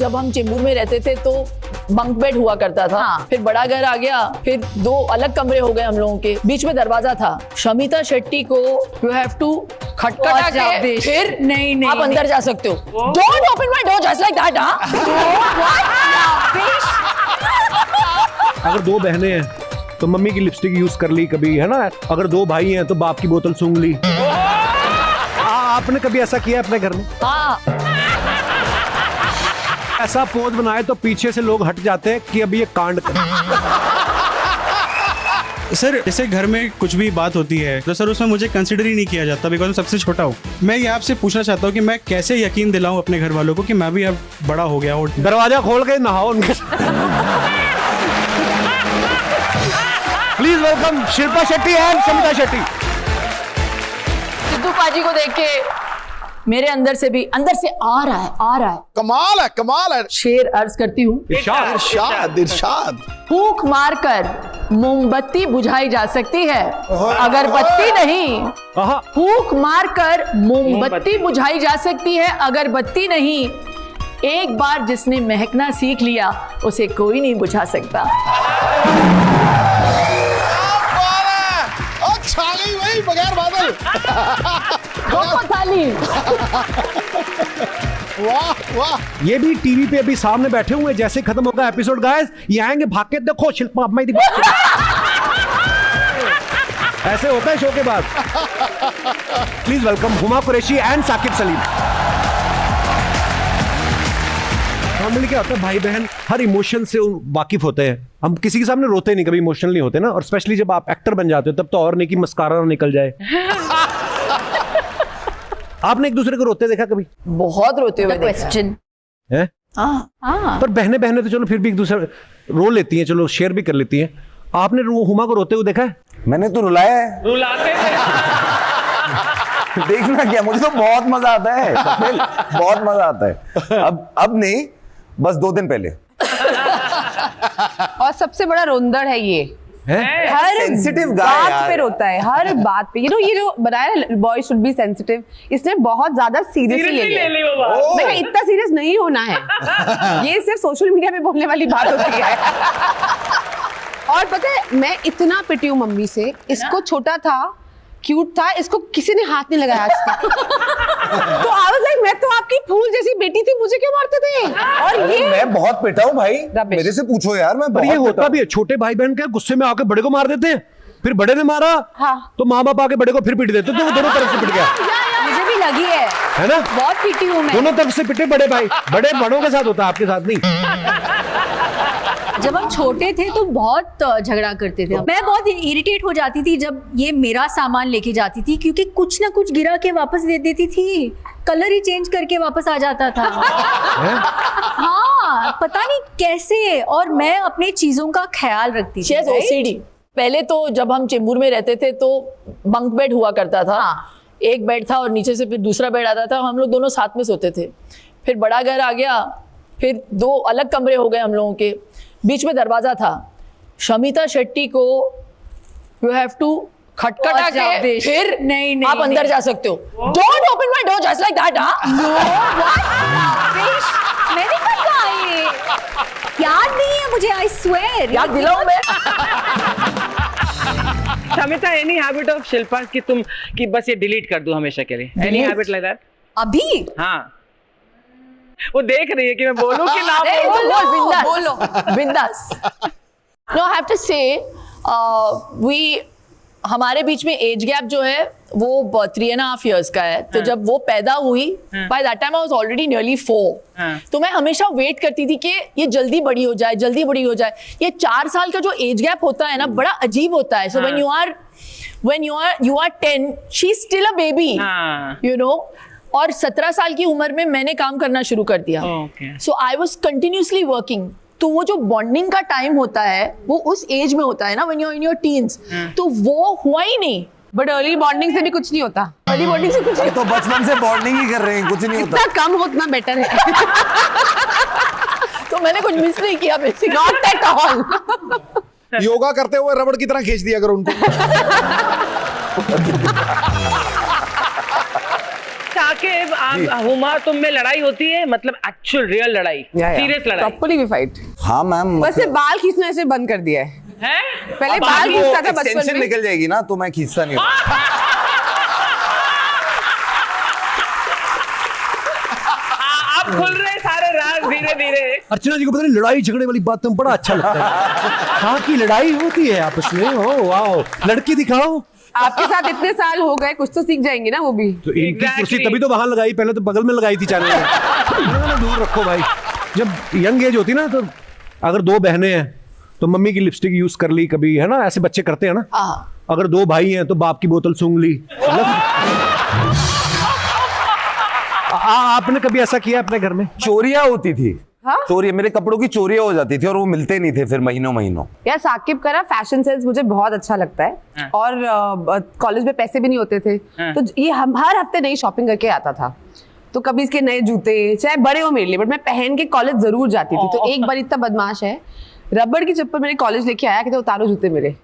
जब हम चेंबूर में रहते थे तो बंक बेड हुआ करता था। हाँ। फिर बड़ा घर आ गया, फिर 2 अलग कमरे हो गए हम लोगों के, बीच में दरवाजा था। शमिता शेट्टी को यू हैव टू खटखटा के फिर नहीं आप अंदर जा सकते हो। Don't open my door just like that. अगर 2 बहनें हैं तो मम्मी की लिपस्टिक यूज कर ली कभी, है ना। अगर 2 भाई हैं तो बाप की बोतल सूंघ ली। आपने कभी ऐसा किया अपने घर में? हाँ, ऐसा पोज बनाए तो पीछे से लोग हट जाते हैं कि अभी ये कांड कर। सर जैसे घर में कुछ भी बात होती है तो सर उसमें मुझे कंसिडर ही नहीं किया जाता, बिकॉज मैं सबसे छोटा हूँ। मैं ये आपसे पूछना चाहता हूँ कि मैं कैसे यकीन दिलाऊं अपने घर वालों को कि मैं भी अब बड़ा हो गया हूँ। दरवाजा खोल के नहाओ उनके। Please welcome Shilpa Shetty and Shamita Shetty. Sidhu paaji को देख के मेरे अंदर से आ रहा है। कमाल है। शेर अर्ज करती हूँ। इरशाद। फूंक मारकर मोमबत्ती बुझाई जा सकती है, अगरबत्ती नहीं। फूंक मारकर मोमबत्ती बुझाई जा सकती है, अगरबत्ती नहीं। एक बार जिसने महकना सीख लिया उसे कोई नहीं बुझा सकता। छा गई वही बगैर बादल। थाली। वाह। ये भी टीवी पे अभी सामने बैठे हुए, जैसे खत्म होगा एपिसोड गाइस ये आएंगे भाग के, देखो शिल्पा अब मैं ऐसे होता है शो के बाद। Please welcome Huma Qureshi and Saqib Saleem. Normally क्या होता है, भाई बहन हर इमोशन से वाकिफ होते हैं। हम किसी के सामने रोते नहीं, कभी इमोशनल नहीं होते ना। और स्पेशली जब आप एक्टर बन जाते हो तब तो और नहीं कि मस्कारा निकल जाए। आपने एक दूसरे को रोते देखा कभी? बहुत रोते हुए क्वेश्चन है। हाँ। पर बहने तो चलो फिर भी एक दूसरे रो लेती हैं, चलो शेयर भी कर लेती हैं। आपने हुमा को रोते हुए देखा है? मैंने तो रुलाया है। रुलाते देखना क्या, मुझे तो बहुत मजा आता है। बहुत मजा आता है। अब नहीं, बस 2 दिन पहले। और सबसे बड़ा रोंदड़ है ये, हर सेंसिटिव बात पे रोता है, हर बात पे। ये जो बनाया बॉय शुड बी सेंसिटिव, इसने बहुत ज्यादा सीरियसली ले लिया। मैं इतना सीरियस नहीं होना है, ये सिर्फ सोशल मीडिया पे बोलने वाली बात होती है। और पता है मैं इतना पिटी हूँ मम्मी से, इसको छोटा था, क्यूट था, इसको किसी ने हाथ नहीं लगाया आज तक। तो I was like, मैं तो आपकी फूल जैसी बेटी थी, मुझे क्यों मारते थे? और ये मैं बहुत पिटा हूँ भाई, मेरे से पूछो यार। मैं पर ये होता भी है, छोटे भाई बहन के गुस्से में आके बड़े को मार देते हैं, फिर बड़े ने मारा तो माँ बाप आके बड़े को फिर पीट देते, तो वो दोनों तरफ से पिट गया। मुझे भी लगी है ना, बहुत पीटी हूँ मैं। दोनों तरफ से पिटे बड़े भाई, बड़ों के साथ होता है, आपके साथ नहीं। जब हम छोटे थे तो बहुत झगड़ा करते थे। मैं बहुत इरिटेट हो जाती थी जब ये मेरा सामान लेके जाती थी, क्योंकि कुछ ना कुछ गिरा के वापस दे देती थी, कलर ही चेंज करके वापस आ जाता था। हाँ, पता नहीं कैसे। और मैं अपने चीजों का ख्याल रखती थी। OCD। पहले तो जब हम चेंबूर में रहते थे तो बंक बेड हुआ करता था। एक बेड था और नीचे से फिर दूसरा बेड आता था, हम लोग दोनों साथ में सोते थे। फिर बड़ा घर आ गया, फिर 2 अलग कमरे हो गए हम लोगों के, बीच में दरवाजा था। शमिता शेट्टी को यू हैव टू खटखटा के फिर नहीं आप अंदर जा सकते हो। Don't open my door just like that. मैंने कहा ये याद नहीं है मुझे, आई स्वेयर। याद दिलाऊं मैं? Shamita, any habit of Shilpa कि तुम कि बस ये डिलीट कर दूं हमेशा के लिए? Any habit like that? अभी हाँ, वो देख रही है कि मैं बोलूं कि ना बोलो बिंदास। नो, आई हैव टू से हमारे बीच में एज गैप जो है वो 3.5 years का है। तो जब वो पैदा हुई, by that time I was already nearly 4। तो मैं हमेशा वेट करती थी कि ये जल्दी बड़ी हो जाए, जल्दी बड़ी हो जाए। ये 4 साल का जो एज गैप होता है ना, बड़ा अजीब होता है। सो when you are 10, she's still a baby, you know। और 17 साल की उम्र में मैंने काम करना शुरू कर दिया। सो आई वॉज कंटिन्यूसली वर्किंग। तो वो जो बॉन्डिंग का टाइम होता है वो उस एज में होता है ना, when you are in your teens. तो वो हुआ ही नहीं। बट अर्ली बॉन्डिंग से भी कुछ नहीं होता। अर्ली बॉन्डिंग से कुछ नहीं, तो बचपन से बॉन्डिंग ही कर रहे हैं, कुछ नहीं होता। जितना कम हो उतना बेटर है। तो मैंने कुछ मिस नहीं किया basically. Not at all. Yoga करते हुए रबड़ की तरह खींच दिया करो उनको। साकिब आप हुमा तुम में लड़ाई होती है, मतलब एक्चुअल रियल लड़ाई, सीरियस लड़ाई? प्रॉपर्ली भी फाइट। हाँ मैम, बस ये बाल खींचने से बंद कर दिया है। पहले बाल खींचता था बचपन एक्सटेंशन में। निकल जाएगी ना तो मैं खींचता नहीं हूँ। आप खुल रहे सारे राज धीरे धीरे। अर्चना जी को पता नहीं लड़ाई झगड़े वाली बात तो बड़ा अच्छा लगता है। हाँ की लड़ाई होती है आपस में, ओ वाह, लड़की दिखाओ। आपके साथ इतने साल हो गए, कुछ तो सीख जाएंगे ना वो भी। तो इनकी Exactly. कुर्सी तभी तो वहां लगाई, पहले तो बगल में लगाई थी चैनल में। दूर रखो भाई। जब यंग एज होती ना तो अगर दो बहनें हैं तो मम्मी की लिपस्टिक यूज कर ली कभी, है ना, ऐसे बच्चे करते हैं ना। अगर दो भाई हैं तो बाप की बोतल सूंघ ली। आपने कभी ऐसा किया अपने घर में? चोरियां होती थी। हाँ? चोरी, मेरे कपड़ों की चोरियां हो जाती थी और वो मिलते नहीं थे फिर महीनों महीनों। यार साकिब का ना फैशन सेंस मुझे बहुत अच्छा लगता है। और कॉलेज में पैसे भी नहीं होते थे, तो ये हम हर हफ्ते नई शॉपिंग करके आता था। तो कभी इसके नए जूते, चाहे बड़े हो मेरे लिए, बट मैं पहन के कॉलेज जरूर जाती थी। तो एक बार इतना बदमाश है, रबड़ की चप्पल मेरे कॉलेज लेके आया कि उतारो जूते मेरे।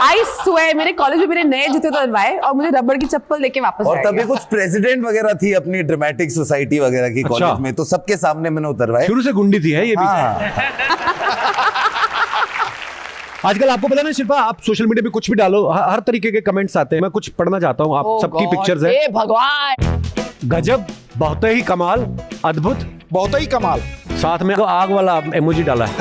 आई स्वेयर, मेरे कॉलेज में मेरे नए जूते उतरवाए और मुझे रबड़ की चप्पल लेके वापस और आया तभी कुछ प्रेसिडेंट वगैरह थी अपनी ड्रामेटिक सोसाइटी वगैरह की अच्छा। कॉलेज में, तो सबके सामने मैंने उतरवाए। शुरू से गुंडी थी है ये भी। हाँ। आजकल आपको पता ना शिल्पा, आप सोशल मीडिया पे कुछ भी डालो, हर तरीके के कमेंट्स आते हैं। मैं कुछ पढ़ना चाहता हूँ, आप सबकी पिक्चर्स है। हे भगवान, गजब, बहुत ही कमाल, अद्भुत, बहुत ही कमाल। साथ में आग वाला इमोजी डाला है।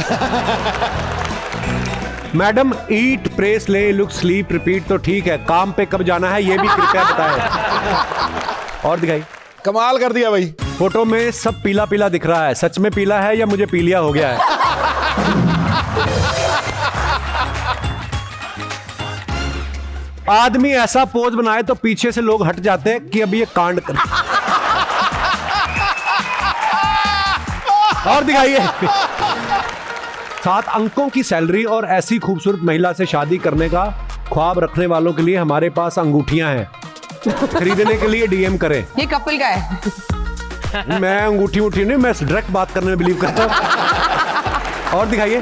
मैडम ईट, प्रेस, ले, लुक, स्लीप, रिपीट तो ठीक है, काम पे कब जाना है ये भी कृपया बताएं। और दिखाई, कमाल कर दिया भाई। फोटो में सब पीला पीला दिख रहा है, सच में पीला है या मुझे पीलिया हो गया है? आदमी ऐसा पोज बनाए तो पीछे से लोग हट जाते हैं कि अभी ये कांड कर। और दिखाइए, 7 अंकों की सैलरी और ऐसी खूबसूरत महिला से शादी करने का ख्वाब रखने वालों के लिए हमारे पास अंगूठियां हैं, खरीदने के लिए डीएम करें। ये कपल का है। मैं अंगूठी उठी नहीं, मैं डायरेक्ट बात करने में बिलीव करता हूं। और दिखाइए,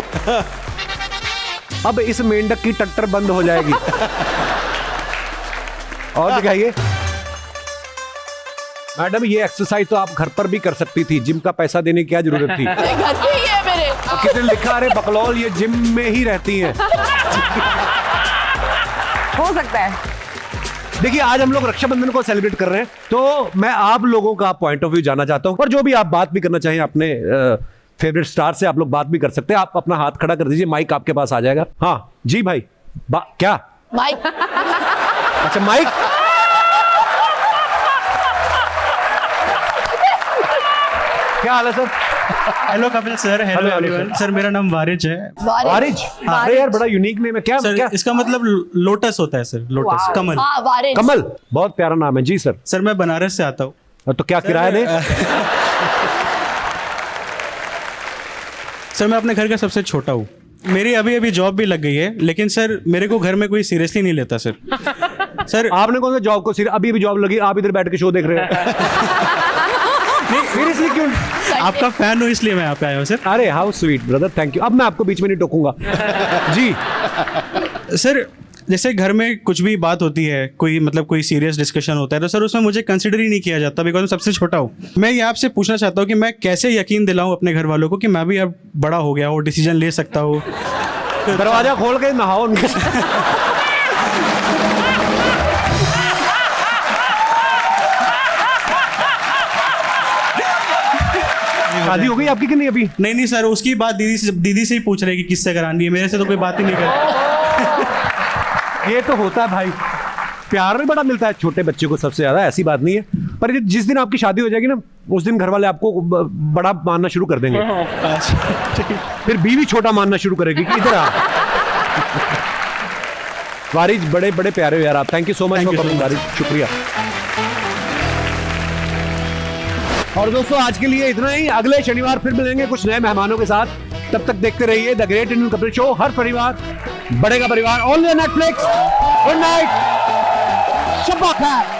अब इस मेंढक की टट्टर बंद हो जाएगी। और दिखाइए, मैडम ये एक्सरसाइज तो आप घर पर भी कर सकती थी, जिम का पैसा देने की क्या जरूरत थी? ये घर पे ही है मेरे। और किसी ने लिखा, अरे बकलौल ये जिम में ही रहती हैं। हो सकता है। देखिए, आज हम लोग रक्षाबंधन को सेलिब्रेट कर रहे हैं, तो मैं आप लोगों का पॉइंट ऑफ व्यू जानना चाहता हूं। और जो भी आप बात भी करना चाहें अपने फेवरेट स्टार से, आप लोग बात भी कर सकते हैं। आप अपना हाथ खड़ा कर दीजिए, माइक आपके पास आ जाएगा। हाँ जी भाई, क्या? माइक, अच्छा माइक, क्या हाल है sir? Hello Kapil sir, hello hello, everyone. Sir मेरा नाम वारिज है। वारिज? अरे यार बड़ा यूनिक नेम है। क्या सर क्या? इसका मतलब लोटस होता है सर, लोटस, कमल। हाँ वारिज। कमल, बहुत प्यारा नाम है जी सर। सर मैं बनारस से आता हूँ। तो क्या किराया दे? सर मैं अपने घर का सबसे छोटा हूँ। मेरी अभी अभी जॉब भी लग गई है, लेकिन सर मेरे को घर में कोई सीरियसली नहीं लेता सर। सर आपने कौन सा जॉब को अभी भी जॉब लगी, आप इधर बैठ के शो देख रहे हो? सीरियसली क्यों? आपका फैन हूँ इसलिए मैं यहाँ पे आया हूँ सर। अरे how sweet brother, thank you. अब मैं आपको बीच में नहीं टोकूंगा जी। सर जैसे घर में कुछ भी बात होती है, कोई मतलब कोई सीरियस डिस्कशन होता है, तो सर उसमें मुझे कंसिडर ही नहीं किया जाता, बिकॉज मैं सबसे छोटा हूँ। मैं ये आपसे पूछना चाहता हूँ कि मैं कैसे यकीन दिलाऊं अपने घर वालों को कि मैं भी अब बड़ा हो गया हूँ, डिसीजन ले सकता हूँ। दरवाजा खोल के नहाओ उनके शादी हो गई आपकी कि नहीं अभी? नहीं सर, उसकी बात दीदी से ही पूछ रहे कि किससे करानी है, मेरे से तो कोई बात ही नहीं कर। ये तो होता है भाई, प्यार भी बड़ा मिलता है छोटे बच्चे को सबसे ज्यादा, ऐसी बात नहीं है। पर जिस दिन आपकी शादी हो जाएगी ना, उस दिन घर वाले आपको बड़ा मानना शुरू कर देंगे। फिर बीवी छोटा मानना शुरू करेगी कि इधर आ। वारिज बड़े बड़े प्यारे हो यार आप, thank you so much for coming Waris, शुक्रिया। और दोस्तों आज के लिए इतना ही, अगले शनिवार फिर मिलेंगे कुछ नए मेहमानों के साथ। तब तक देखते रहिए the great Indian Kapil show. हर परिवार बढ़ेगा परिवार, ओनली नेटफ्लिक्स। गुड नाइट, शब्बा खैर।